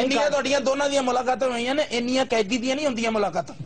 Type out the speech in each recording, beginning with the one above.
ਇੰਨੀਆਂ ਤੁਹਾਡੀਆਂ ਦੋਨਾਂ ਦੀਆਂ ਮੁਲਾਕਾਤਾਂ ਹੋਈਆਂ ਨੇ, ਇੰਨੀਆਂ ਕੈਦੀ ਦੀਆਂ ਨਹੀਂ ਹੁੰਦੀਆਂ ਮੁਲਾਕਾਤਾਂ।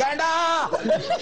ਗੈਂਡਾ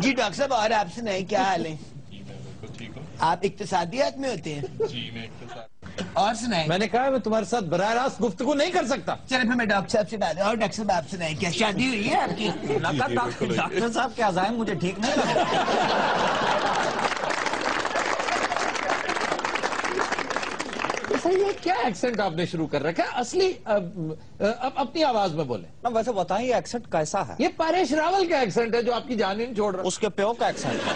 جی ڈاکٹر صاحب اور آپ سنائیں کیا حال ہے؟ آپ اقتصادیات میں ہوتے ہیں؟ جی میں اقتصاد اور سنائیں. میں نے کہا میں تمہارے ساتھ براہ راست گفتگو نہیں کر سکتا. چلے پھر میں ڈاکٹر صاحب سے بات. اور ڈاکٹر صاحب آپ سنائیں کیا شادی ہوئی ہے آپ کی؟ ڈاکٹر صاحب کے عزائم مجھے ٹھیک نہیں لگا. یہ کیا ایکسنٹ آپ نے شروع کر رکھا ہے؟ اصلی اپنی آواز میں بولیں. ویسے بتائیں یہ ایکسنٹ کیسا ہے؟ یہ پریش راول کا ایکسنٹ ہے جو آپ کی جان ہی نہیں چھوڑ رہا. اس کے پیو کا ایکسنٹ ہے.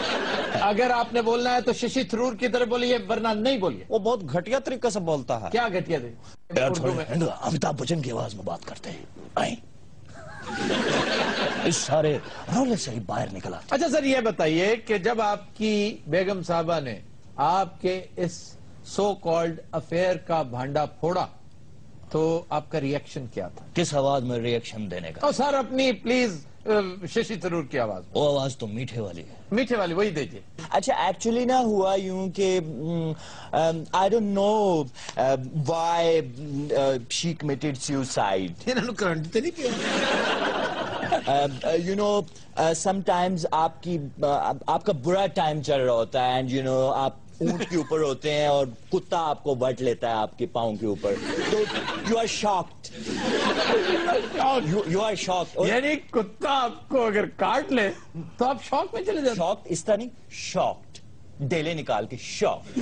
اگر آپ نے بولنا ہے تو ششی تھرور کی طرح بولیے ورنہ نہیں بولیے. وہ بہت گھٹیا طریقے سے بولتا ہے. کیا گھٹیا تھے؟ اردو میں امیتابھ بچن کی آواز میں بات کرتے ہیں. آئیں اس سارے رولے سے ہی باہر نکلا. اچھا سر یہ بتائیے کہ جب آپ کی بیگم صاحبہ نے آپ کے اس سو کالڈ افیئر کا بھانڈا پھوڑا تو آپ کا ریئیکشن کیا تھا؟ کس آواز میں ریئیکشن دینے کا؟ اور سر اپنی پلیز ششی تھرور کی آواز. وہ آواز تو میٹھے والی ہے. میٹھے والی وہی دیجیے. اچھا ایکچولی نہ ہوا یوں کہ I don't know why she committed suicide. انہوں نے کرنٹ تو نہیں کیا؟ یو نو سم ٹائمز آپ کا برا ٹائم چل رہا ہوتا ہے اینڈ یو نو آپ اونٹ کے اوپر ہوتے ہیں اور کتا آپ کو وٹ لیتا ہے آپ کے پاؤں کے اوپر تو you are shocked. You are shocked. یعنی کتا آپ کو اگر کاٹ لے تو آپ شوق میں چلے جاتے. شاکڈ اس طرح نہیں, شاکڈ ڈیلے نکال کے شاک.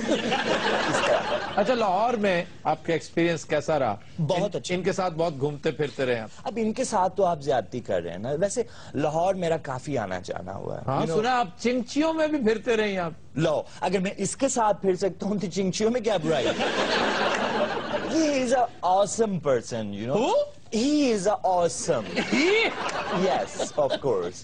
اچھا لاہور میں آپ کا ایکسپیرینس کیسا رہا؟ بہت اچھا. ان کے ساتھ بہت گھومتے پھرتے رہے آپ. اب ان کے ساتھ تو آپ زیادتی کر رہے ہیں نا. ویسے لاہور میرا کافی آنا جانا ہوا ہے. ہاں سنا آپ چنگچیوں میں بھی پھرتے رہے ہیں آپ. لو اگر میں اس کے ساتھ پھر سکتا ہوں تو چنگچیوں میں کیا برائی ہے. He is an awesome person, you know. Who? He is awesome. Yes, of course.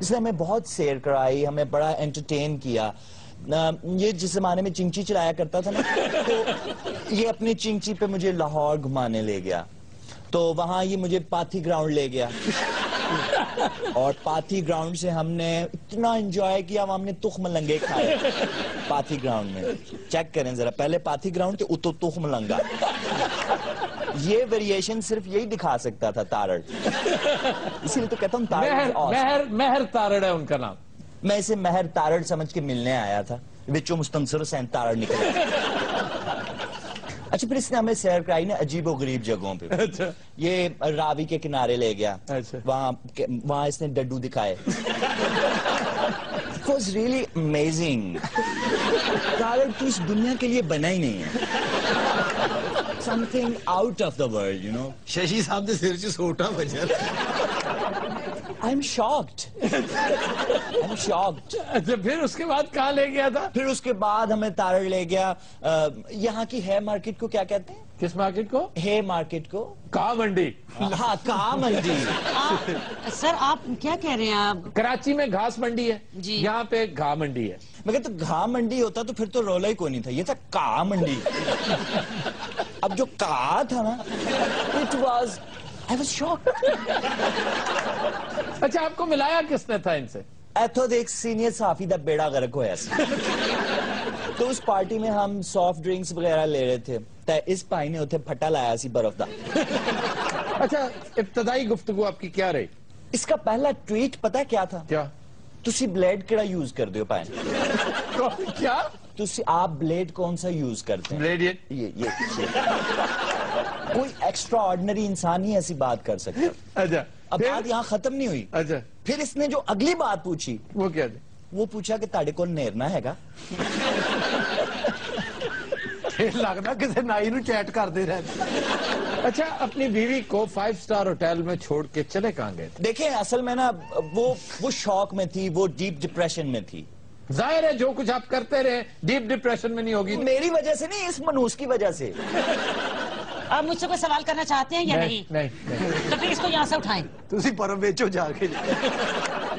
اس نے ہمیں بہت سیر کرائی, ہمیں بڑا انٹرٹین کیا. یہ جس زمانے میں چنگچی چلایا کرتا تھا نا تو یہ اپنی چنگچی پہ مجھے لاہور گھمانے لے گیا. تو وہاں یہ مجھے پاتھی گراؤنڈ لے گیا اور پاتھی گراؤنڈ سے ہم نے اتنا انجوائے کیا, ہم نے تخم لنگے کھائے پاتھی گراؤنڈ میں. چیک کریں ذرا, پہلے پاتھی گراؤنڈ کے اتو تخم لنگا. یہ ویریشن صرف یہی دکھا سکتا تھا تارڑ, اسی لیے تو کہتا ہوں تارڑ. مہر تارڑ ہے ان کا نام. میں اسے مہر تارڑ سمجھ کے ملنے آیا تھا, وچوں مستنصر حسین تارڑ نکلا. اچھا پھر اس نے ہمیں سیر کرائی نا عجیب و غریب جگہوں پہ. یہ راوی کے کنارے لے گیا, وہاں اس نے ڈڈو دکھائے. It was really amazing. Tarar تو اس دنیا کے لیے بنا ہی نہیں ہے. Something out of the world, you know. Shashi صاحب نے سر سے سوٹا بجا. I'm shocked. I'm shocked. اچھا پھر اس کے بعد کہاں لے گیا تھا؟ پھر اس کے بعد ہمیں تارڑ لے گیا یہاں کی ہے مارکیٹ کو کیا کہتے ہیں؟ کس مارکیٹ کو؟ ہے مارکیٹ کو. کا منڈی. ہاں کا منڈی. سر آپ کیا کہہ رہے ہیں آپ؟ کراچی میں گھاس منڈی ہے جی, یہاں پہ گھا منڈی ہے. مگر تو گھا منڈی ہوتا تو پھر تو رولا ہی کوئی نہیں تھا, یہ تھا کا منڈی. اب جو کا تھا نا it was I was shocked. اچھا آپ کو ملایا کس نے تھا ان سے؟ ایتھو ایک سینئر صحافی دا بیڑا غرق ہوا سی. تو اس پارٹی میں ہم سافٹ ڈرنکس وغیرہ لے رہے تھے تو اس پائی نے اتنے پھٹا لایا سی برف دا. اچھا ابتدائی گفتگو آپ کی کیا رہی؟ اس کا پہلا ٹویٹ پتا کیا تھا؟ کیا؟ تسی بلیڈ کیڑا یوز کر دیو پائیں؟ کیا؟ آپ بلیڈ کون سا یوز کرتے ہیں؟ بلیڈ یہ کوئی ایکسٹرا آرڈنری انسان ہی ایسی بات کر سکتا. اچھا اب بات یہاں ختم نہیں ہوئی. اچھا پھر اس نے جو اگلی بات پوچھی وہ کیا تھی؟ وہ پوچھا کہ تاڑے کول نیرنا ہے گا. لگنا کسی نائی نو چیٹ کر دے رہے. اچھا اپنی بیوی کو 5 اسٹار ہوٹل میں چھوڑ کے چلے کہاں گئے تھے؟ دیکھیں اصل میں نا وہ شوق میں تھی, وہ ڈیپ ڈپریشن میں تھی. ظاہر ہے جو کچھ آپ کرتے رہے ڈیپ ڈپریشن میں نہیں ہوگی. میری وجہ سے نہیں, اس منوس کی وجہ سے. آپ مجھ سے کوئی سوال کرنا چاہتے ہیں یا نہیں؟ نہیں. تو پھر اس کو یہاں سے اٹھائیں تسی پرم بیچو جا کے.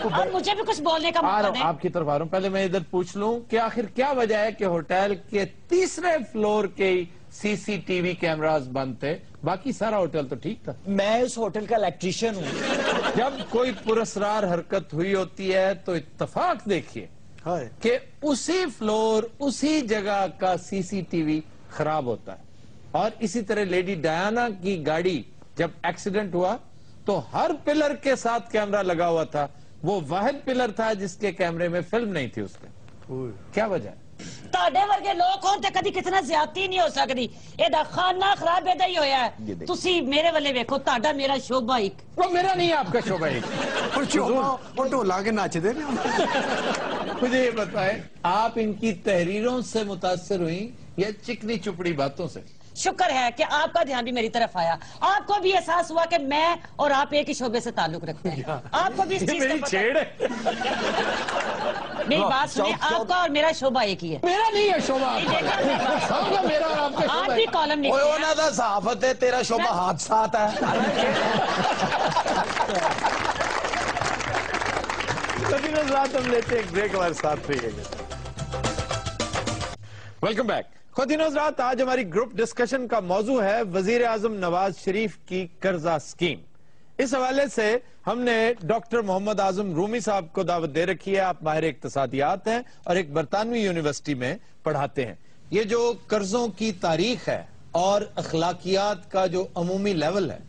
اور مجھے بھی کچھ بولنے کا موقع دیں. آپ کی طرف آ رہا ہوں. پہلے میں ادھر پوچھ لوں کہ آخر کیا وجہ ہے کہ ہوٹل کے 3رے فلور کے سی سی ٹی وی کیمراز بند تھے, باقی سارا ہوٹل تو ٹھیک تھا؟ میں اس ہوٹل کا الیکٹریشین ہوں. جب کوئی پراسرار حرکت ہوئی ہوتی ہے تو اتفاق دیکھیے کہ اسی فلور اسی جگہ کا سی سی ٹی وی خراب ہوتا ہے. اور اسی طرح لیڈی ڈیانا کی گاڑی جب ایکسیڈنٹ ہوا تو ہر پلر کے ساتھ کیمرہ لگا ہوا تھا وہ واحد پلر تھا جس کے کیمرے میں فلم نہیں تھی اس میں. کیا وجہ ہے؟ تاڑے ورگے لوگ ہون تے کدی کتنا زیادتی نہیں ہو سکتی. ایڈا خانہ خراب ایڈا ہی ہویا ہے. تسی میرے والے ویکھو تاڑا میرا شعبہ ایک. وہ میرا نہیں ہے آپ کا شعبہ ایک. اور شعبہ اور ٹولا کے ناچ دے. مجھے یہ بتائیں آپ ان کی تحریروں سے متاثر ہوئی یا چکنی چپڑی باتوں سے؟ شکر ہے کہ آپ کا دھیان بھی میری طرف آیا. آپ کو بھی احساس ہوا کہ میں اور آپ ایک ہی شعبے سے تعلق رکھتے ہیں. آپ کو بھی اس چیز کا چھیڑ ہے. میری بات سنیں, آپ کا اور میرا شعبہ ایک ہی ہے. میرا نہیں ہے شعبہ. میرا اور آپ کا آپ بھی کالم لکھتے ہیں. اونا دا صحافت ہے, تیرا شعبہ حادثات ہے. رات ہم لیتے ایک بریک, ہمارے ساتھ رہیے گا. Welcome back. خواتین حضرات, آج ہماری گروپ ڈسکشن کا موضوع ہے وزیر اعظم نواز شریف کی قرضہ اسکیم. اس حوالے سے ہم نے ڈاکٹر محمد اعظم رومی صاحب کو دعوت دے رکھی ہے. آپ ماہر اقتصادیات ہیں اور ایک برطانوی یونیورسٹی میں پڑھاتے ہیں. یہ جو قرضوں کی تاریخ ہے اور اخلاقیات کا جو عمومی لیول ہے,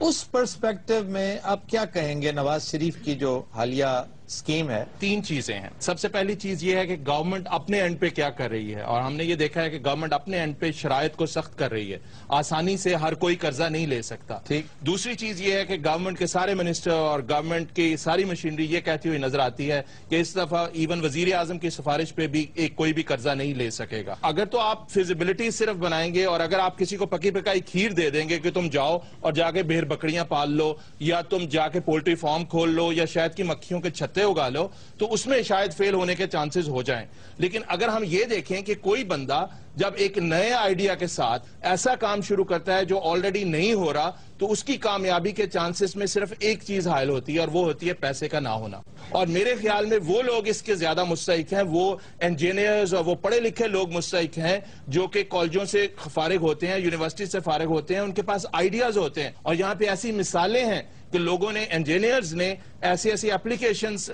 اس پرسپیکٹو میں آپ کیا کہیں گے نواز شریف کی جو حالیہ اسکیم ہے؟ تین چیزیں ہیں. سب سے پہلی چیز یہ ہے کہ گورنمنٹ اپنے اینڈ پہ کیا کر رہی ہے, اور ہم نے یہ دیکھا ہے کہ گورنمنٹ اپنے اینڈ پہ شرائط کو سخت کر رہی ہے. آسانی سے ہر کوئی قرضہ نہیں لے سکتا. ٹھیک. دوسری چیز یہ ہے کہ گورنمنٹ کے سارے منسٹر اور گورنمنٹ کی ساری مشینری یہ کہتی ہوئی نظر آتی ہے کہ اس دفعہ ایون وزیر اعظم کی سفارش پہ بھی کوئی بھی قرضہ نہیں لے سکے گا. اگر تو آپ فیزیبلٹی صرف بنائیں گے, اور اگر آپ کسی کو پکی پکائی کھیر دے دیں گے کہ تم جاؤ اور جا کے بھیڑ بکریاں پال لو, یا تم جا کے پولٹری فارم کھول لو, یا شاید کی مکھیوں کے چھتے اگا لو, تو اس میں شاید فیل ہونے کے چانسز ہو جائیں. لیکن اگر ہم یہ دیکھیں کہ کوئی بندہ جب ایک نئے آئیڈیا کے ساتھ ایسا کام شروع کرتا ہے جو آلریڈی نہیں ہو رہا, تو اس کی کامیابی کے چانسز میں صرف ایک چیز حائل ہوتی ہے, اور وہ ہوتی ہے پیسے کا نہ ہونا. اور میرے خیال میں وہ لوگ اس کے زیادہ مستحق ہیں, وہ انجینئرز اور وہ پڑھے لکھے لوگ مستحق ہیں جو کہ کالجوں سے فارغ ہوتے ہیں, یونیورسٹی سے فارغ ہوتے ہیں, ان کے پاس آئیڈیاز ہوتے ہیں. اور یہاں پہ ایسی مثالیں ہیں کہ لوگوں نے, انجینئرز نے ایسی اپلیکیشنز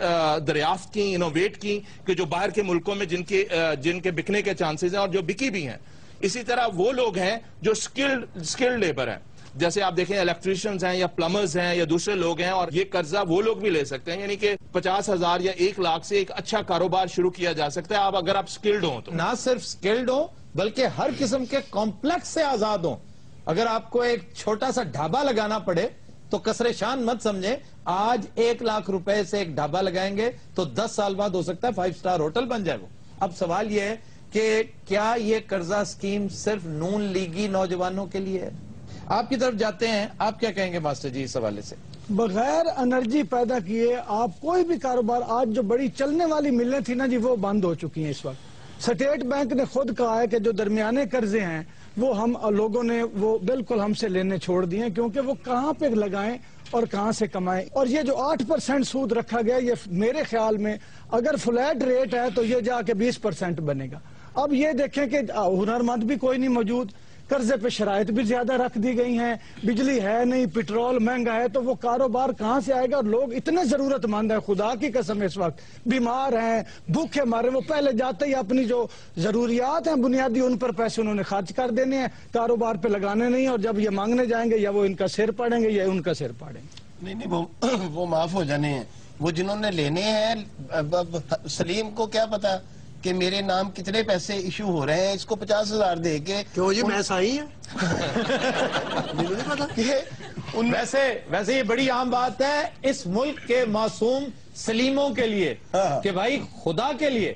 دریافت کی, انوویٹ کی, کہ جو باہر کے ملکوں میں جن کے بکنے کے چانسز ہیں اور جو بکی بھی ہیں. اسی طرح وہ لوگ ہیں جو سکلڈ لیبر ہیں, جیسے آپ دیکھیں الیکٹریشنز ہیں یا پلمرز ہیں یا دوسرے لوگ ہیں, اور یہ قرضہ وہ لوگ بھی لے سکتے ہیں. یعنی کہ 50,000 یا 1 لاکھ سے ایک اچھا کاروبار شروع کیا جا سکتا ہے اگر آپ سکلڈ ہوں تو. نہ صرف سکلڈ ہوں بلکہ ہر قسم کے کمپلیکس سے آزاد ہوں. اگر آپ کو ایک چھوٹا سا ڈھابا لگانا پڑے تو کسر شان مت سمجھیں. آج 1 لاکھ روپے سے ایک ڈھابا لگائیں گے تو 10 سال بعد ہو سکتا ہے 5 سٹار ہوٹل بن جائے وہ. اب سوال یہ ہے کہ کیا یہ قرضہ اسکیم صرف نون لیگی نوجوانوں کے لیے ہے؟ آپ کی طرف جاتے ہیں, آپ کیا کہیں گے ماسٹر جی اس حوالے سے؟ بغیر انرجی پیدا کیے آپ کوئی بھی کاروبار, آج جو بڑی چلنے والی ملیں تھی نا جی, وہ بند ہو چکی ہیں اس وقت. سٹیٹ بینک نے خود کہا ہے کہ جو درمیانے قرضے ہیں وہ ہم لوگوں نے وہ بالکل ہم سے لینے چھوڑ دیے ہیں, کیونکہ وہ کہاں پہ لگائیں اور کہاں سے کمائیں. اور یہ جو 8% سود رکھا گیا, یہ میرے خیال میں اگر فلیٹ ریٹ ہے تو یہ جا کے 20% بنے گا. اب یہ دیکھیں کہ ہنرمند بھی کوئی نہیں موجود, قرضے پہ شرائط بھی زیادہ رکھ دی گئی ہیں, بجلی ہے نہیں, پیٹرول مہنگا ہے, تو وہ کاروبار کہاں سے آئے گا؟ اور لوگ اتنے ضرورت مند ہیں, خدا کی قسم اس وقت بیمار ہیں, بھوکے مارے, وہ پہلے جاتے ہی اپنی جو ضروریات ہیں بنیادی ان پر پیسے انہوں نے خرچ کر دینے ہیں, کاروبار پہ لگانے نہیں, اور جب یہ مانگنے جائیں گے یا وہ ان کا سر پاڑیں گے یا ان کا سر پاڑیں گے. نہیں, وہ معاف ہو جانے ہیں, وہ جنہوں نے لینے ہیں. سلیم کو کیا پتا کہ میرے نام کتنے پیسے ایشو ہو رہے ہیں, اس کو 50,000 دے کے کیوں جی میں صحیح ہیں نہیں پتا. ویسے یہ بڑی عام بات ہے اس ملک کے معصوم سلیموں کے لیے کہ بھائی خدا کے لیے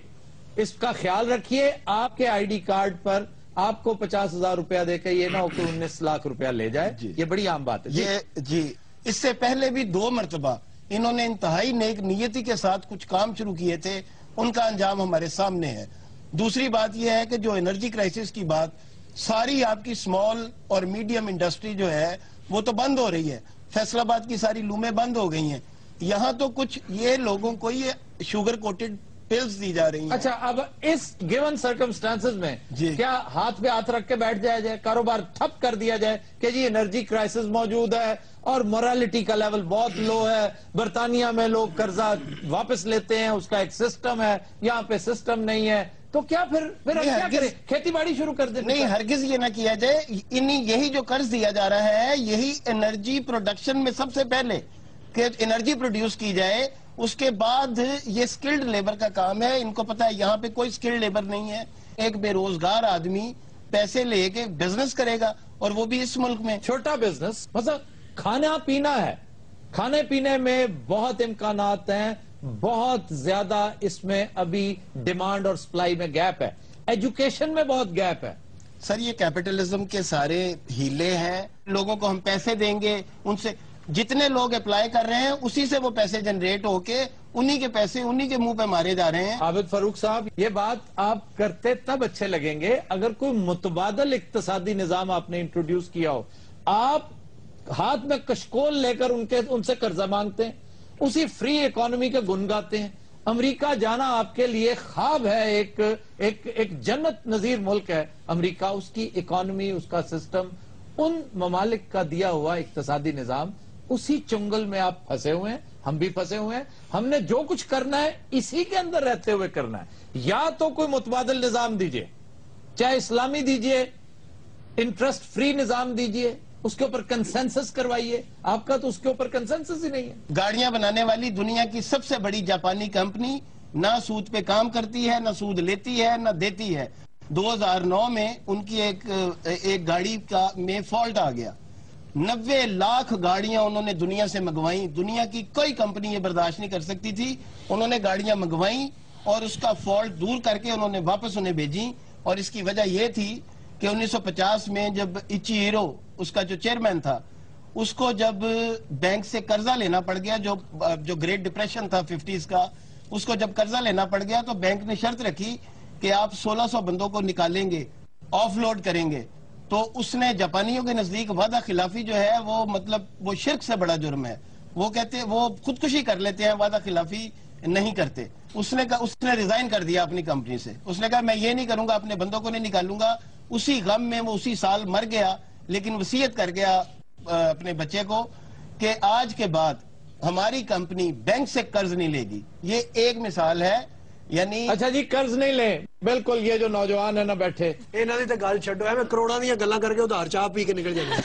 اس کا خیال رکھیے. آپ کے آئی ڈی کارڈ پر آپ کو 50,000 روپیہ دے کے یہ نہ ہو کہ 19 لاکھ روپیہ لے جائے. یہ بڑی عام بات ہے. جی اس سے پہلے بھی 2 مرتبہ انہوں نے انتہائی نیک نیتی کے ساتھ کچھ کام شروع کیے تھے, ان کا انجام ہمارے سامنے ہے. دوسری بات یہ ہے کہ جو انرجی کرائسس کی بات, ساری آپ کی سمال اور میڈیم انڈسٹری جو ہے وہ تو بند ہو رہی ہے. فیصل آباد کی ساری لومیں بند ہو گئی ہیں. یہاں تو کچھ یہ لوگوں کو یہ شوگر کوٹڈ پلز دی جا رہی ہیں. اچھا, اب اس گیون سرکمسٹانسز میں کیا ہاتھ پہ ہاتھ رکھ کے بیٹھ جایا جائے, کاروبار ٹھپ کر دیا جائے کہ جی انرجی کرائسس موجود ہے اور موریلٹی کا لیول بہت لو ہے, برطانیہ میں لوگ قرضہ واپس لیتے ہیں, اس کا ایک سسٹم ہے, یہاں پہ سسٹم نہیں ہے, تو کیا پھر کیا کریں, کھیتی باڑی شروع کر دیں؟ نہیں, ہرگز یہ نہ کیا جائے. یہی جو قرض دیا جا رہا ہے یہی انرجی پروڈکشن میں سب سے پہلے کہ انرجی پروڈیوس کی جائے اس کے بعد یہ سکلڈ لیبر کا کام ہے. ان کو پتا ہے یہاں پہ کوئی سکلڈ لیبر نہیں ہے. ایک بے روزگار آدمی پیسے لے کے بزنس کرے گا, اور وہ بھی اس ملک میں چھوٹا بزنس. مثلا کھانا پینا ہے, کھانے پینے میں بہت امکانات ہیں, بہت زیادہ اس میں ابھی ڈیمانڈ اور سپلائی میں گیپ ہے. ایجوکیشن میں بہت گیپ ہے. سر یہ کیپٹلزم کے سارے ہیلے ہیں. لوگوں کو ہم پیسے دیں گے, ان سے جتنے لوگ اپلائی کر رہے ہیں اسی سے وہ پیسے جنریٹ ہو کے انہی کے پیسے انہی کے منہ پہ مارے جا رہے ہیں. عابد فاروق صاحب, یہ بات آپ کرتے تب اچھے لگیں گے اگر کوئی متبادل اقتصادی نظام آپ نے انٹروڈیوس کیا ہو. آپ ہاتھ میں کشکول لے کر ان سے قرضہ مانگتے ہیں, اسی فری اکانومی کے گن گاتے ہیں. امریکہ جانا آپ کے لیے خواب ہے, ایک جنت نظیر ملک ہے امریکہ. اس کی اکانومی, اس کا سسٹم, ان ممالک کا دیا ہوا اقتصادی نظام, اسی چنگل میں آپ پھنسے ہوئے ہیں, ہم بھی پھنسے ہوئے ہیں. ہم نے جو کچھ کرنا ہے اسی کے اندر رہتے ہوئے کرنا ہے. یا تو کوئی متبادل نظام دیجئے, چاہے اسلامی دیجئے, انٹرسٹ فری نظام دیجئے, اس کے اوپر کنسنسس کروائیے. آپ کا تو اس کے اوپر کنسنسس ہی نہیں ہے. گاڑیاں بنانے والی دنیا کی سب سے بڑی جاپانی کمپنی نہ سود پہ کام کرتی ہے, نہ سود لیتی ہے, نہ دیتی ہے. 2009 میں ان کی ایک گاڑی میں فالٹ آ گیا. 90 لاکھ گاڑیاں انہوں نے دنیا سے منگوائیں. دنیا کی کوئی کمپنی یہ برداشت نہیں کر سکتی تھی. انہوں نے گاڑیاں منگوائیں اور اس کا فالٹ دور کر کے انہوں نے واپس انہیں بھیجی. اور اس کی وجہ یہ تھی کہ 1950 میں جب ایچیرو اس کا جو چیئرمین تھا, اس کو جب بینک سے قرضہ لینا پڑ گیا, جو گریٹ ڈپریشن تھا 50s کا, اس کو جب قرضہ لینا پڑ گیا تو بینک نے شرط رکھی کہ آپ 1600 بندوں کو نکالیں گے, آف لوڈ کریں گے. تو اس نے جاپانیوں کے نزدیک وعدہ خلافی جو ہے وہ شرک سے بڑا جرم ہے. وہ کہتے وہ خودکشی کر لیتے ہیں, وعدہ خلافی نہیں کرتے. اس نے ریزائن کر دیا اپنی کمپنی سے. اس نے کہا میں یہ نہیں کروں گا, اپنے بندوں کو نہیں نکالوں گا. اسی غم میں وہ اسی سال مر گیا, لیکن وصیت کر گیا اپنے بچے کو کہ آج کے بعد ہماری کمپنی بینک سے قرض نہیں لے گی. یہ ایک مثال ہے. یعنی اچھا جی, قرض نہیں لیں. بالکل, یہ جو نوجوان ہے نا بیٹھے, انہاں دی تے گل چھڈو, میں کروڑاں دیاں گلاں کر کے ادھار چاہ پی کے نکل جانے.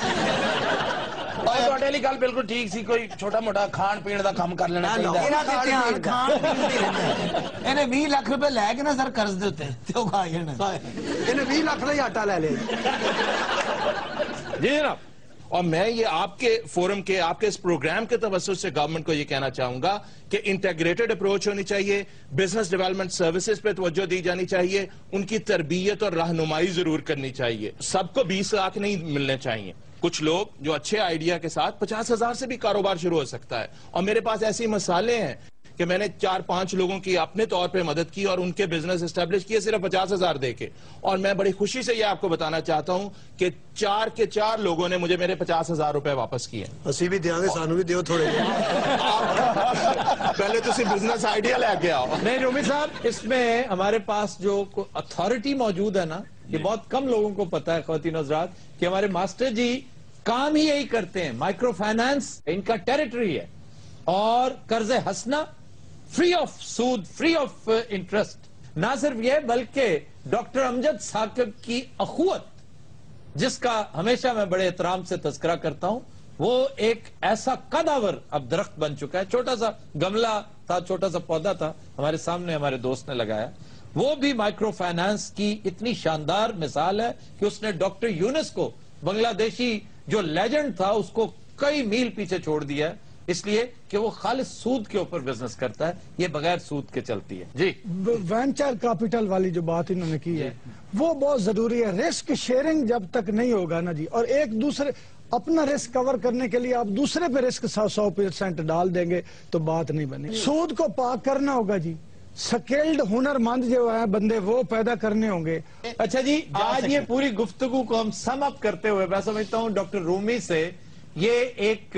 ਤੁਹਾਡੇ ਲਈ ਗੱਲ ਬਿਲਕੁਲ ਠੀਕ ਸੀ. ਕੋਈ ਛੋਟਾ ਮੋਟਾ ਖਾਣ ਪੀਣ ਦਾ ਕੰਮ ਕਰ ਲੈਣਾ ਚਾਹੀਦਾ. ਇਹਨਾਂ ਦੇ ਧਿਆਨ ਖਾਣ ਪੀਣ ਦੀ ਰਹਿੰਦਾ. ਇਹਨੇ 20 ਲੱਖ ਰੁਪਏ ਲੈ ਕੇ ਨਾ ਸਰ ਕਰਜ਼ ਦੇ ਉੱਤੇ ਤੇ ਉਹ ਖਾ ਜਾਣਾ. ਇਹਨੇ 20 ਲੱਖ ਦਾ ਹੀ ਆਟਾ ਲੈ ਲਿਆ. جی جناب, اور میں یہ آپ کے فورم کے, آپ کے اس پروگرام کے توسط سے گورنمنٹ کو یہ کہنا چاہوں گا کہ انٹیگریٹڈ اپروچ ہونی چاہیے, بزنس ڈیولپمنٹ سروسز پہ توجہ دی جانی چاہیے, ان کی تربیت اور رہنمائی ضرور کرنی چاہیے. سب کو 20 لاکھ نہیں ملنے چاہیے. کچھ لوگ جو اچھے آئیڈیا کے ساتھ 50,000 سے بھی کاروبار شروع ہو سکتا ہے. اور میرے پاس ایسی مثالیں ہیں کہ میں نے 4-5 لوگوں کی اپنے طور پہ مدد کی اور ان کے بزنس اسٹیبلش کیے صرف 50,000 دے کے. اور میں بڑی خوشی سے یہ آپ کو بتانا چاہتا ہوں کہ 4 کے 4 لوگوں نے مجھے میرے 50,000 روپے واپس کیے. اسی بھی دیاں گے, سانو بھی دیو تھوڑے. پہلے تو بزنس آئیڈیا لے کے آؤ. نہیں رومی صاحب, اس میں ہمارے پاس جو اتھارٹی موجود ہے نا, یہ بہت کم لوگوں کو پتا ہے خواتین حضرات, کہ ہمارے ماسٹر جی کام ہی یہی کرتے ہیں. مائکرو فائنانس ان کا ٹیریٹری ہے, اور قرض حسنہ فری آف سود, فری آف انٹرسٹ. نہ صرف یہ بلکہ ڈاکٹر امجد ثاقب کی اخوت, جس کا ہمیشہ میں بڑے احترام سے تذکرہ کرتا ہوں, وہ ایک ایسا قداور اب درخت بن چکا ہے. چھوٹا سا گملہ تھا, چھوٹا سا پودا تھا, ہمارے سامنے ہمارے دوست نے لگایا. وہ بھی مائکرو فائنانس کی اتنی شاندار مثال ہے کہ اس نے ڈاکٹر یونس کو, بنگلہ دیشی جو لیجنڈ تھا, اس کو کئی میل پیچھے چھوڑ دیا ہے, اس لیے کہ وہ خالص سود کے اوپر بزنس کرتا ہے, یہ بغیر سود کے چلتی ہے. جی, وینچر کیپٹل والی جو بات انہوں نے کی ہے وہ بہت ضروری ہے. رسک شیئرنگ جب تک نہیں ہوگا نا جی, اور ایک دوسرے اپنا رسک کور کرنے کے لیے آپ دوسرے پہ رسک 100% ڈال دیں گے تو بات نہیں بنے. سود کو پاک کرنا ہوگا جی. سکلڈ ہنر مند جو ہے بندے وہ پیدا کرنے ہوں گے. اچھا جی, آج یہ پوری گفتگو کو ہم سم اپ کرتے ہوئے میں سمجھتا ہوں ڈاکٹر رومی سے یہ ایک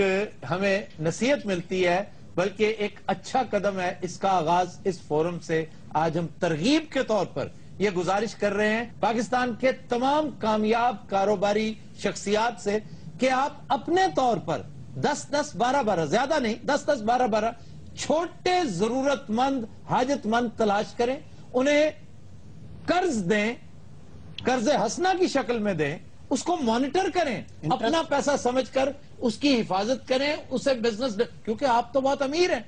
ہمیں نصیحت ملتی ہے, بلکہ ایک اچھا قدم ہے. اس کا آغاز اس فورم سے آج ہم ترغیب کے طور پر یہ گزارش کر رہے ہیں پاکستان کے تمام کامیاب کاروباری شخصیات سے کہ آپ اپنے طور پر 10-12 زیادہ نہیں, 10-12 چھوٹے ضرورت مند, حاجت مند تلاش کریں, انہیں قرض دیں, قرض حسنہ کی شکل میں دیں, اس کو مانیٹر کریں, اپنا پیسہ سمجھ کر اس کی حفاظت کریں, اسے بزنس, کیونکہ آپ تو بہت امیر ہیں,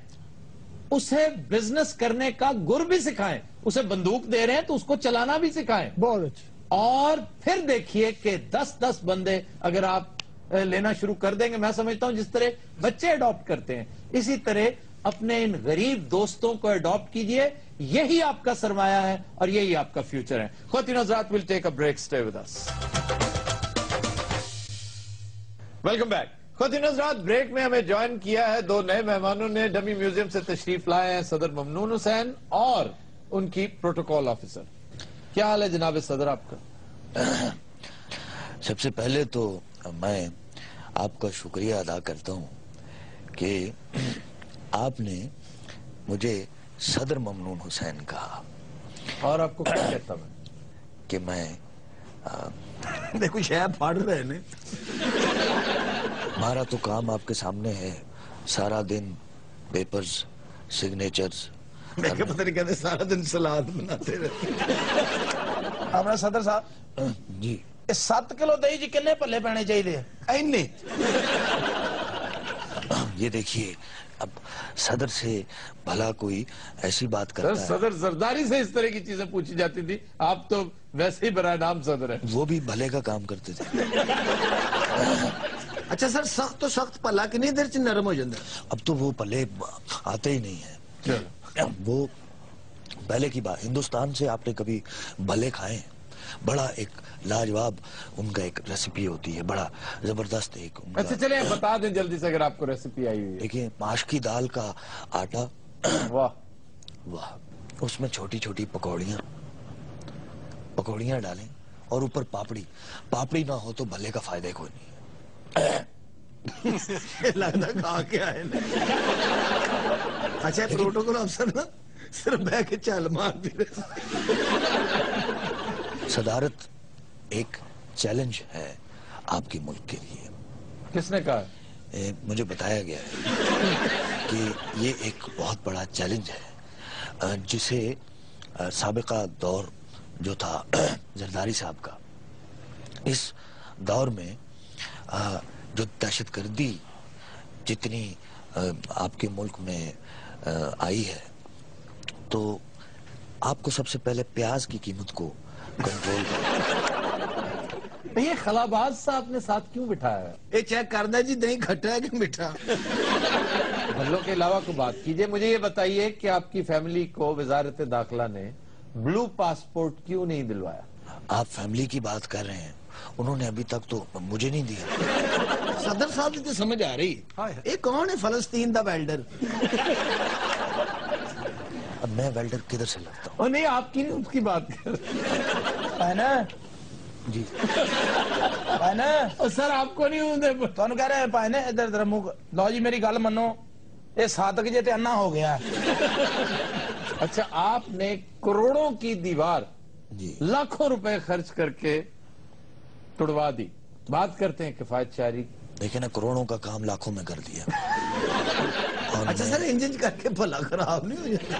اسے بزنس کرنے کا گر بھی سکھائیں. اسے بندوق دے رہے ہیں تو اس کو چلانا بھی سکھائیں. بہت اچھا. اور پھر دیکھیے کہ 10 بندے اگر آپ لینا شروع کر دیں گے, میں سمجھتا ہوں جس طرح بچے اڈاپٹ کرتے ہیں اسی طرح اپنے ان غریب دوستوں کو اڈاپٹ کیجئے. یہی آپ کا سرمایہ ہے اور یہی آپ کا فیوچر ہے. خواتین و حضرات, we'll take a break. Stay with us. Welcome back. خواتین و حضرات, بریک میں ہمیں جوائن کیا ہے دو نئے مہمانوں نے. ڈمی میوزیم سے تشریف لائے ہیں صدر ممنون حسین اور ان کی پروٹوکول آفیسر. کیا حال ہے جناب صدر آپ کا؟ سب سے پہلے تو میں آپ کا شکریہ ادا کرتا ہوں کہ آپ نے مجھے صدر ممنون حسین کہا. اور آپ کو کیا کہتا میں کہ میں دیکھو شاید پھاڑ رہے ہیں. ہمارا تو کام آپ کے سامنے ہے. سارا دن پیپرز, سگنیچرز. میں کہ پتہ نہیں کہتے سارا دن سلاد بناتے رہتے. ہمارا صدر صاحب جی 7 کلو دہی جی کنے پلے پینے چاہیے؟ اینے یہ دیکھیے, اب صدر سے بھلا کوئی ایسی بات کرتا ہے. صدر زرداری سے اس طرح کی چیزیں پوچھی جاتی تھی, آپ تو ویسے ہی برائے نام صدر ہیں. وہ بھی بھلے کا کام کرتے تھے. اچھا سر, سخت تو سخت پلا کنی دیر چ نرم ہو جاتا ہے؟ اب تو وہ پلے آتے ہی نہیں ہیں. وہ پہلے کی بات. ہندوستان سے آپ نے کبھی بھلے کھائے ہیں؟ بڑا ایک لاجواب ان کا ایک ریسیپی ہوتی ہے, بڑا زبردست ایک. اچھا چلیں بتا دیں جلدی سے اگر آپ کو ریسیپی آئی ہوئی ہے. دیکھیں, ماش کی دال کا آٹا, واہ واہ, اس میں چھوٹی چھوٹی پکوڑیاں ڈالیں اور اوپر پاپڑی نہ ہو تو بھلے کا فائدہ کوئی نہیں ہے. لگتا کھا کے آئے نا. اچھا پروٹوکول افسر نا صرف بہ کے چال مارتی رہے. صدارت ایک چیلنج ہے آپ کے ملک کے لیے. کس نے کہا؟ مجھے بتایا گیا ہے کہ یہ ایک بہت بڑا چیلنج ہے جسے سابقہ دور جو تھا زرداری صاحب کا, اس دور میں جو دہشت گردی جتنی آپ کے ملک میں آئی ہے, تو آپ کو سب سے پہلے پیاز کی قیمت کو کنٹرول کرنا. یہ خلاباز صاحب نے ساتھ کیوں بٹھایا ہے؟ یہ چیک کرنا جی دہی کھٹا ہے کہ میٹھا. بھلوں کے علاوہ کو بات کیجئے. مجھے یہ بتائیے کہ آپ کی فیملی کو وزارت داخلہ نے بلو پاسپورٹ کیوں نہیں دلوایا؟ آپ فیملی کی بات کر رہے ہیں, انہوں نے ابھی تک تو مجھے نہیں دیا. صدر صاحب کی تو سمجھ آ رہی. یہ کون ہے فلسطین دا ویلڈر؟ اب میں ویلڈر کدھر سے لگتا ہوں؟ نہیں, آپ کی نہیں, اس کی بات کر جی. سر آپ کو نہیں ہوں تو کہہ رہے ہیں پائے نا ادھر ادھر منہ. لو جی میری گل منو, یہ صادق جی تے انا ہو گیا. اچھا, آپ نے کروڑوں کی دیوار جی لاکھوں روپے خرچ کر کے توڑوا دی. بات کرتے ہیں کفایت شعری. دیکھیں نا, کروڑوں کا کام لاکھوں میں کر دیا. اچھا سر, انجن کر کے بھلا خراب نہیں ہو جاتا.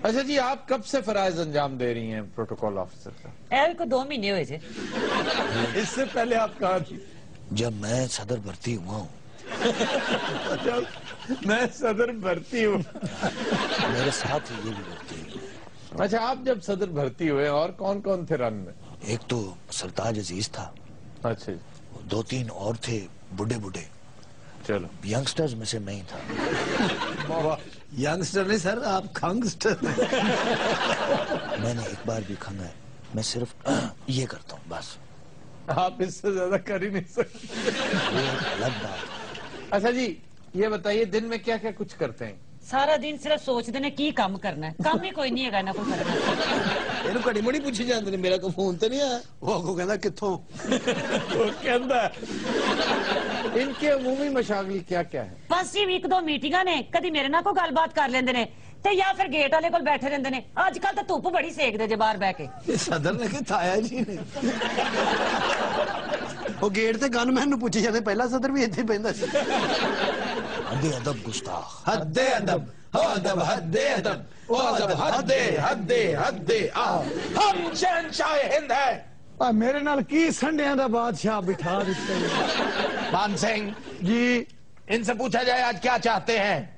اچھا جی, آپ کب سے فرائض انجام دے رہی ہیں پروٹوکول آفیسر کا؟ ایل کو 2 مہینے ہوئے تھے. اس سے پہلے آپ کہاں تھی؟ جب میں صدر بھرتی ہوا ہوں. میں صدر بھرتی ہوں. میرے ساتھ یہ بھی بھرتی ہوئی. اچھا, آپ جب صدر بھرتی ہوئے اور کون کون تھے رن میں؟ ایک تو سرتاج عزیز تھا. اچھا, 2-3 اور تھے بڑھے. چلو, ینگسٹرز میں سے میں ہی تھا. ینگسٹر نہیں سر, آپ خنگسٹر. میں نے ایک بار بھی کھنگا ہے. میں صرف یہ کرتا ہوں بس. آپ اس سے زیادہ کر ہی نہیں سکتے. یہ الگ بات. اچھا جی, یہ بتائیے دن میں کیا کیا کچھ کرتے ہیں؟ سارا دن صرف سوچتے ہیں کی کام کرنا ہے. کام ہی کوئی نہیں ہے, نہ کوئی کرنا. یہ کڑی مڑی پوچھی جاتے ہیں, میرا کوئی فون تو نہیں آیا. وہ کو کہتا کتوں. وہ کہتا ان کے عمومی مشاغل کیا کیا ہے؟ بس جی 1-2 میٹنگاں نے, کدی میرے نال کوئی گل بات کر لیندے نے تے یا پھر گیٹ والے کول بیٹھے رہندے نے. اج کل تو دھوپ بڑی سیک دے جے باہر بیٹھ کے. صدر نے کہتا آیا جی نے. وہ گیٹ تے گن مین نو پوچھی جاندے, پہلا صدر بھی ایتھے پیندا سی. حد ادب گستاخ. حد ادب, ادب حد ادب, ادب حد ہم شہنشاہ ہند ہیں. میرے نال کی سنڈیاں دا بادشاہ بٹھا دیتے ہیں. مان سنگھ جی, ان سے پوچھا جائے آج کیا چاہتے ہیں؟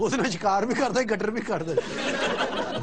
ਉਸ ਨੇ ਸ਼ਿਕਾਰ ਵੀ ਕਰਦਾ, ਗਟਰ ਵੀ ਕੱਢਦਾ।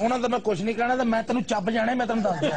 ਉਹਨਾਂ ਦਾ ਮੈਂ ਕੁਝ ਨਹੀਂ ਕਹਿਣਾ, ਤੇ ਮੈਂ ਤੈਨੂੰ ਚੱਬ ਜਾਣਾ, ਮੈਂ ਤੈਨੂੰ ਦੱਸ ਦਿਆਂ।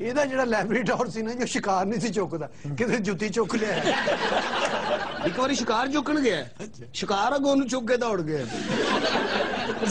ਇਹਦਾ ਜਿਹੜਾ ਲੈਬਰਾਡੋਰ ਸੀ ਨਾ, ਜੋ ਸ਼ਿਕਾਰ ਨਹੀਂ ਸੀ ਚੁੱਕਦਾ, ਕਿਤੇ ਜੁੱਤੀ ਚੁੱਕ ਲਿਆ। ਇੱਕ ਵਾਰੀ ਸ਼ਿਕਾਰ ਚੁੱਕਣ ਗਿਆ, ਸ਼ਿਕਾਰ ਅਗੋਂ ਨੂੰ ਚੁੱਕ ਕੇ ਦੌੜ ਗਿਆ।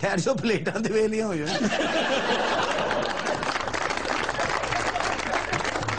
ਠਹਿਰ ਜੋ ਪਲੇਟਾਂ ਦੇ ਵੇਲੀਆਂ ਹੋ ਜਾਣ।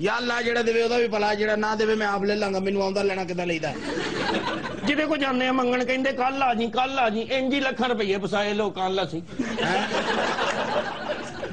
ਯਾ ਅੱਲਾ ਜਿਹੜਾ ਦੇਵੇ ਉਹਦਾ ਵੀ ਭਲਾ, ਜਿਹੜਾ ਨਾ ਦੇਵੇ ਮੈਂ ਆਪ ਲੈ ਲਾਂਗਾ, ਮੈਨੂੰ ਆਉਂਦਾ ਲੈਣਾ ਕਿਦਾਂ ਲਈਦਾ। ਜਿਹਦੇ ਕੋ ਜਾਂਦੇ ਆ ਮੰਗਣ, ਕਹਿੰਦੇ ਕੱਲ ਆ ਜੀ, ਕੱਲ ਆ ਜੀ, ਇੰਜ ਹੀ ਲੱਖਾਂ ਰੁਪਏ ਫਸਾਏ ਲੋਕਾਂ ਅੱਲਾ ਸੀ।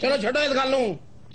ਚਲੋ ਛੱਡੋ ਇਸ ਗੱਲ ਨੂੰ,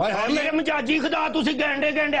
ਹਾਏ ਹਾਏ ਮੇਰੇ ਮਜਾਜੀ ਖੁਦਾ, ਤੁਸੀਂ ਗੈਂਡੇ ਗੈਂਡੇ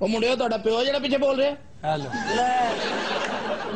ਉਹ ਮੁੰਡਿਓ ਤੁਹਾਡਾ ਪਿਓ ਜਿਹੜਾ ਪਿੱਛੇ ਬੋਲ ਰਿਹਾ।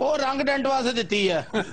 ਉਹ ਰੰਗ ਡੈਂਟ ਵਾਸਤੇ ਦਿੱਤੀ ਹੈ।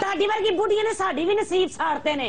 ਤੁਹਾਡੀ ਵਰਗੀ ਬੁੱਢੀਆਂ ਨੇ ਸਾਡੀ ਵੀ ਨਸੀਬ ਸਾੜਤੇ ਨੇ।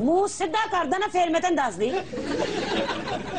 ਮੂੰਹ ਸਿੱਧਾ ਕਰਦਾ ਨਾ, ਫੇਰ ਮੈਂ ਤੈਨੂੰ ਦੱਸਦੀ।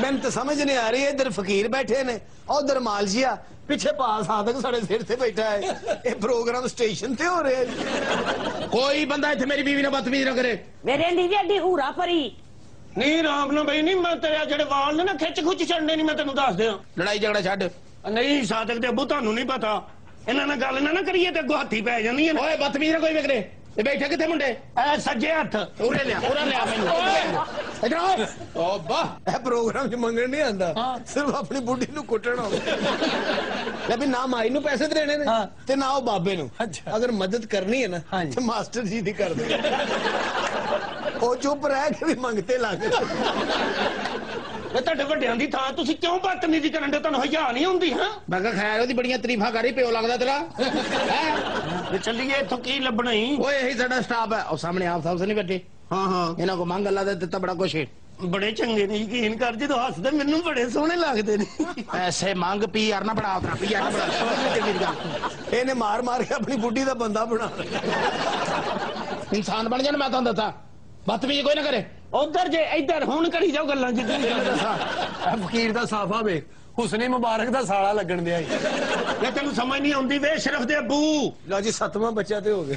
ਮੈਨੂੰ ਤਾਂ ਸਮਝ ਨਹੀਂ ਆ ਰਹੀ, ਇਧਰ ਫਕੀਰ ਬੈਠੇ ਨੇ, ਉਧਰ ਮਾਲਸ਼ੀਆ, ਪਿੱਛੇ ਪਾ ਸਾਦਕ ਸਾਡੇ ਸਿਰ ਤੇ ਬੈਠਾ ਹੈ। ਇਹ ਪ੍ਰੋਗਰਾਮ ਸਟੇਸ਼ਨ ਤੇ ਹੋ ਰਿਹਾ ਹੈ। ਕੋਈ ਬੰਦਾ ਇੱਥੇ ਮੇਰੀ ਬੀਵੀ ਨਾਲ ਬਦਤਮੀਜ਼ੀ ਨਾ ਕਰੇ। ਮੇਰੇ ਨੀ ਐਡੀ ਹੂਰਾ ਭਰੀ ਨਹੀਂ ਰਾਮ ਨਾਲ ਬਈ, ਨਹੀਂ ਮੈਂ ਤੇਰੇ ਜਿਹੜੇ ਵਾਲ ਨੇ ਨਾ ਖਿੱਚ ਖੁੱਚ ਛੱਡਨੇ, ਨਹੀਂ ਮੈਂ ਤੈਨੂੰ ਦੱਸ ਦਿਆਂ। ਲੜਾਈ ਝਗੜਾ ਛੱਡ। ਨਹੀਂ ਸਾਦਕ ਦੇ ਅੱਬੂ, ਤੁਹਾਨੂੰ ਨਹੀਂ ਪਤਾ, ਇਹਨਾਂ ਨਾਲ ਗੱਲ ਨਾ ਕਰੀਏ ਤੇ ਅੱਗੋਂ ਹੱਥੀ ਪੈ ਜਾਂਦੀਆਂ ਨੇ। ਓਏ ਬਦਤਮੀਜ਼ ਨਾ ਕੋਈ ਵਿਕਰੇ। ਇਹ ਬੈਠੇ ਕਿੱਥੇ ਮੁੰਡੇ? ਐ ਸੱਜੇ ਹੱਥ ਉਰੇ ਲਿਆ ਮੈਨੂੰ ਇਧਰ ਆ। ਓ ਵਾਹ, ਇਹ ਪ੍ਰੋਗਰਾਮ 'ਚ ਮੰਗਣ ਨਹੀਂ ਆਂਦਾ, ਸਿਰਫ ਆਪਣੀ ਬੁੱਢੀ ਨੂੰ ਕੁੱਟਣਾ। ਲੈ ਵੀ ਨਾ ਮਾਈ ਨੂੰ ਪੈਸੇ ਦੇਣੇ ਨੇ ਤੇ ਨਾ ਉਹ ਬਾਬੇ ਨੂੰ। ਅਗਰ ਮਦਦ ਕਰਨੀ ਹੈ ਨਾ ਤੇ ਮਾਸਟਰ ਜੀ ਦੀ ਕਰ ਦੇ। ਉਹ ਚੁੱਪ ਰਹਿ ਕੇ ਵੀ ਮੰਗਤੇ ਲੱਗ। ਤੁਹਾਡੇ ਵੱਡਿਆਂ ਦੀ ਥਾਂ ਤੁਸੀਂ ਕਿਉਂ ਬਦਤਮੀਜ਼ੀ ਕਰਨ ਦੇ? ਤੁਹਾਨੂੰ ਹਯਾ ਨਹੀਂ ਹੁੰਦੀ? ਹਾਂ ਮੈਂ ਕਿਹਾ ਖੈਰ ਉਹਦੀ ਬੜੀਆਂ ਤਾਰੀਫਾਂ ਕਰ ਰਹੀ, ਪਿਓ ਲੱਗਦਾ ਤੇਰਾ ਹੈ। ਚੱਲੀਏ ਇੱਥੋਂ ਕੀ ਲੱਭਣਾ ਹੀ? ਓਏ ਇਹੀ ਸਾਡਾ ਸਟਾਫ ਹੈ। ਉਹ ਸਾਹਮਣੇ ਆਪ ਸਾਹਿਬ ਨਹੀਂ ਬੈਠੇ? ਹਾਂ ਇਹਨਾਂ ਕੋ ਮੰਗ ਅੱਲਾ ਦਾ ਦਿੱਤਾ ਬੜਾ ਕੁਛ ਹੈ। ਬੜੇ ਚੰਗੇ ਨੇ, ਯਕੀਨ ਕਰ, ਜਦੋਂ ਹੱਸਦੇ ਮੈਨੂੰ ਬੜੇ ਸੋਹਣੇ ਲੱਗਦੇ ਨੇ। ਐਸੇ ਮੰਗ ਪੀ ਯਾਰ ਨਾ ਬੜਾ ਉਤਰਾ, ਪੀ ਯਾਰ ਨਾ ਬੜਾ। ਇਹਨੇ ਮਾਰ ਮਾਰ ਕੇ ਆਪਣੀ ਬੁੱਢੀ ਦਾ ਬੰਦਾ ਬਣਾ ਇਨਸਾਨ ਬਣ ਜਾਣ। ਮੈਂ ਤੁਹਾਨੂੰ ਦੱਸਾਂ, ਬਦਤਮੀਜ਼ੀ ਕੋਈ ਨਾ ਕਰੇ। ਉਧਰ ਜੇ ਇੱਧਰ ਹੁਣ ਕਰੀ ਜਾਓ ਗੱਲਾਂ ਜਿੱਦਾਂ ਇਹ ਫਕੀਰ ਦਾ ਸਾਫਾ ਵੇਖ, ਹੁਸਨੇ ਮੁਬਾਰਕ ਦਾ ਸਾਲਾ ਲੱਗਣ ਦਿਆ। ਇਹ ਤੈਨੂੰ ਸਮਝ ਨਹੀਂ ਆਉਂਦੀ ਵੇ ਸ਼ਰਫ ਦੇ ਅੱਬੂ। ਲਓ ਜੀ 7ਵਾਂ ਬੱਚਾ ਤੇ ਹੋ ਗਿਆ।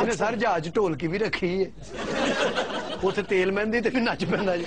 ਇਹਨੇ ਸਰ ਜਹਾਜ਼ ਢੋਲਕੀ ਵੀ ਰੱਖੀ ਹੈ ਉੱਥੇ ਤੇਲ ਮਹਿੰਦੀ ਤੇ ਵੀ ਨੱਚ ਪੈਂਦਾ ਜੀ।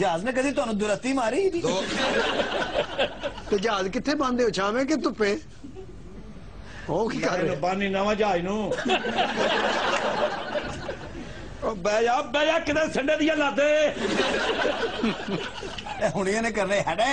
ਜਹਾਜ਼ ਨੇ ਕਦੀ ਤੁਹਾਨੂੰ ਦੁਰਸਤੀ ਮਾਰੀ? ਤੇ ਜਹਾਜ਼ ਕਿੱਥੇ ਬੰਦੇ ਹੋ, ਛਾਵੇਂ ਕਿ ਧੁੱਪੇ? ਉਹ ਕੀ ਕਰ ਰਹੇ? ਬਾਨੀ ਨਵਾਂ ਜਹਾਜ਼ ਨੂੰ ਉਹ ਬਹਿ ਜਾ ਕਿਤੇ ਸੰਡੇ ਦੀਆਂ ਲਾਦੇ। ਹੁਣੀਆਂ ਨੇ ਕਰਨੇ ਹੜੇ।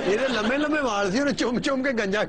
ਇਹਦੇ ਲੰਮੇ ਲੰਮੇ ਵਾਲ ਸੀ, ਉਹਨੇ ਚੁੰਮ ਚੁੰਮ ਕੇ ਗੰਜਾ